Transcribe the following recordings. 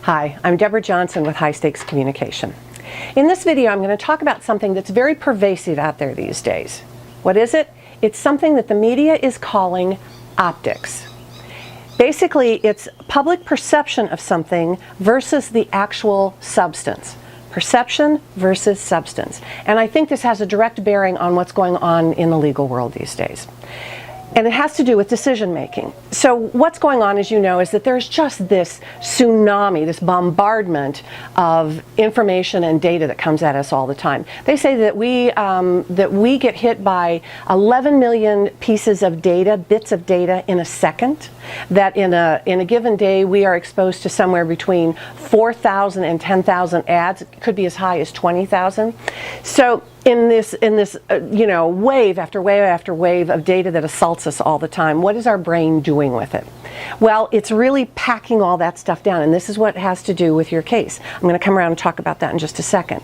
Hi, I'm Deborah Johnson with High Stakes Communication. In this video, I'm going to talk about something that's very pervasive out there these days. What is it? It's something that the media is calling optics. Basically, it's public perception of something versus the actual substance. Perception versus substance. And I think this has a direct bearing on what's going on in the legal world these days. And it has to do with decision making. So what's going on, as you know, is that there's just this tsunami, this bombardment of information and data that comes at us all the time. They say that we get hit by 11 million pieces of data, bits of data in a second. That in a given day we are exposed to somewhere between 4,000 and 10,000 ads. It could be as high as 20,000. So in this wave after wave after wave of data that assaults us all the time, what is our brain doing with it? Well, it's really packing all that stuff down, and this is what has to do with your case. I'm going to come around and talk about that in just a second.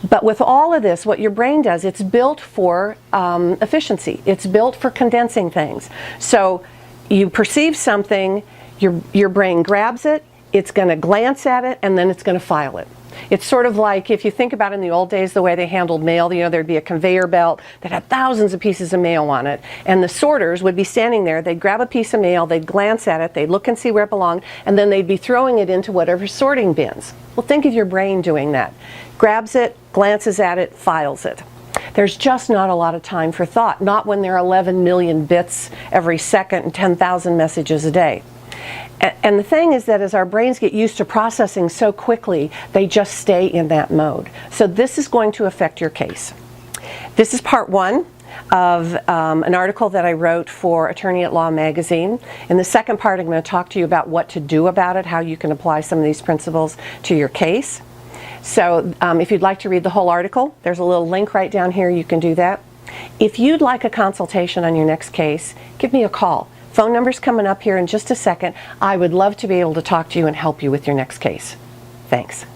But with all of this, what your brain does, it's built for efficiency. It's built for condensing things. So you perceive something, your brain grabs it, it's going to glance at it, and then it's going to file it. It's sort of like if you think about in the old days the way they handled mail, there'd be a conveyor belt that had thousands of pieces of mail on it, and the sorters would be standing there, they'd grab a piece of mail, they'd glance at it, they'd look and see where it belonged, and then they'd be throwing it into whatever sorting bins. Well, think of your brain doing that. Grabs it, glances at it, files it. There's just not a lot of time for thought, not when there are 11 million bits every second and 10,000 messages a day. And the thing is that as our brains get used to processing so quickly, they just stay in that mode. So this is going to affect your case. This is part one of an article that I wrote for Attorney at Law magazine. In the second part, I'm going to talk to you about what to do about it, how you can apply some of these principles to your case. So if you'd like to read the whole article, there's a little link right down here. You can do that. If you'd like a consultation on your next case, give me a call. Phone number's coming up here in just a second. I would love to be able to talk to you and help you with your next case. Thanks.